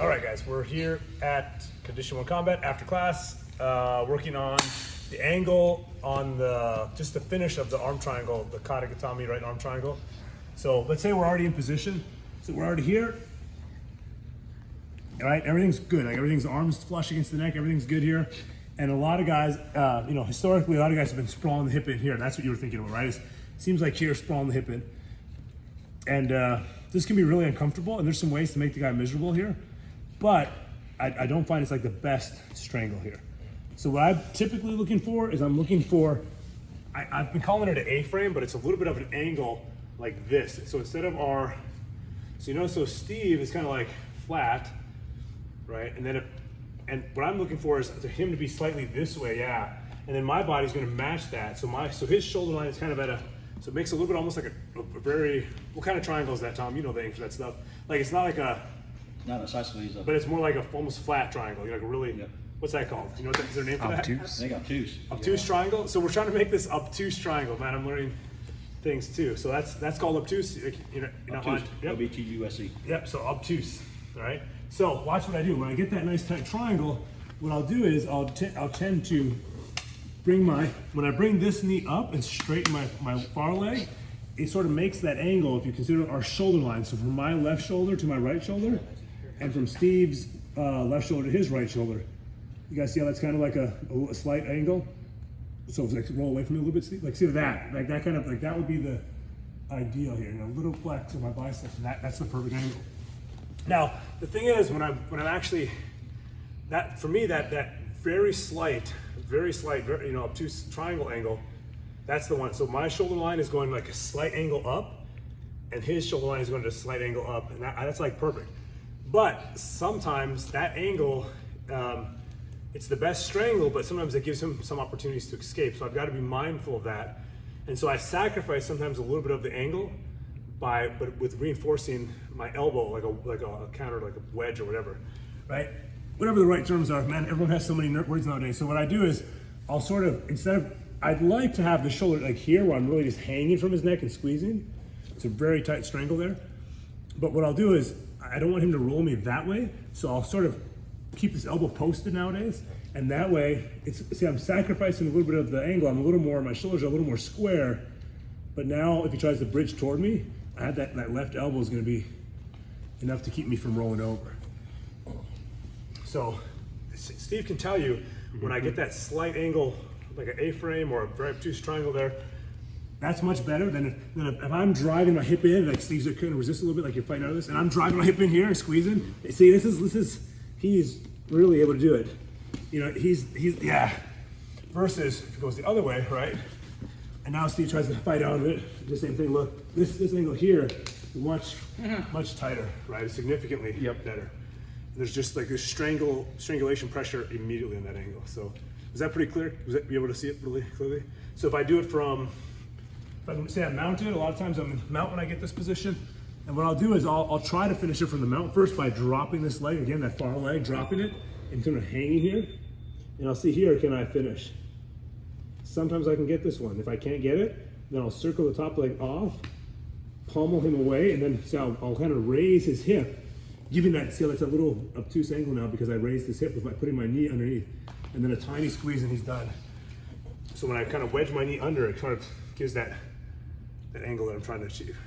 All right, guys, we're here at Condition 1 Combat after class, working on the angle on just the finish of the arm triangle, the kata gatame right arm triangle. So let's say we're already in position. So we're already here. All right, everything's good. Like everything's arms flush against the neck, everything's good here. And a lot of guys, historically, a lot of guys have been sprawling the hip in here. And that's what you were thinking of, right? It seems like here, sprawling the hip in. And this can be really uncomfortable, and there's some ways to make the guy miserable here. But I don't find it's like the best strangle here. So what I'm typically looking for is I've been calling it an A-frame, but it's a little bit of an angle like this. So instead of so Steve is kind of like flat, right? And what I'm looking for is for him to be slightly this way, yeah. And then my body's gonna match that. So his shoulder line is kind of so it makes a little bit almost like a very, what kind of triangle is that, Tom? You know the name for that stuff. Like it's not like not a isosceles. But it's more like a almost flat triangle. Like a really, what's that called? You know is there a name for that? Obtuse. I think obtuse. Obtuse triangle. So we're trying to make this obtuse triangle, man. I'm learning things too. So that's called obtuse. Obtuse. O-B-T-U-S-E. Yep. So obtuse. All right. So watch what I do. When I get that nice tight triangle, what I'll do is I'll tend to when I bring this knee up and straighten my far leg, it sort of makes that angle if you consider our shoulder line. So from my left shoulder to my right shoulder, and from Steve's left shoulder to his right shoulder. You guys see how that's kind of like a slight angle? So it's like roll away from me a little bit, Steve. Like see that? Like that kind of, like that would be the ideal here. And a little flex of my biceps, and that's the perfect angle. Now, the thing is, when I'm actually, for me, that very slight, obtuse triangle angle, that's the one. So my shoulder line is going like a slight angle up, and his shoulder line is going to a slight angle up, and that's like perfect. But sometimes that angle, it's the best strangle, but sometimes it gives him some opportunities to escape. So I've got to be mindful of that. And so I sacrifice sometimes a little bit of the angle but with reinforcing my elbow, like a counter, like a wedge or whatever, right? Whatever the right terms are, man, everyone has so many words nowadays. So what I do is I'll sort of, I'd like to have the shoulder like here where I'm really just hanging from his neck and squeezing. It's a very tight strangle there. But what I'll do is, I don't want him to roll me that way, so I'll sort of keep this elbow posted nowadays, and that way, I'm sacrificing a little bit of the angle. My shoulders are a little more square, but now if he tries to bridge toward me, I have that left elbow is gonna be enough to keep me from rolling over. So, Steve can tell you, when I get that slight angle, like an A-frame or a very obtuse triangle there, that's much better than if I'm driving my hip in, like Steve's kind of resist a little bit, like you're fighting out of this, and I'm driving my hip in here and squeezing. See, he's really able to do it. Yeah. Versus if it goes the other way, right? And now Steve tries to fight out of it. The same thing. Look, this angle here is much tighter, right? It's significantly better. There's just like this strangulation pressure immediately on that angle. So is that pretty clear? Was that be able to see it really clearly? So if I do it if I'm mounted, a lot of times I'm in mount when I get this position. And what I'll do is I'll try to finish it from the mount first by dropping this leg, again, that far leg, dropping it, and kind of hanging here. And I'll see here, can I finish? Sometimes I can get this one. If I can't get it, then I'll circle the top leg off, pommel him away, and then I'll kind of raise his hip, giving that's a little obtuse angle now because I raised his hip by putting my knee underneath, and then a tiny squeeze and he's done. So when I kind of wedge my knee under, it kind of gives that angle that I'm trying to achieve.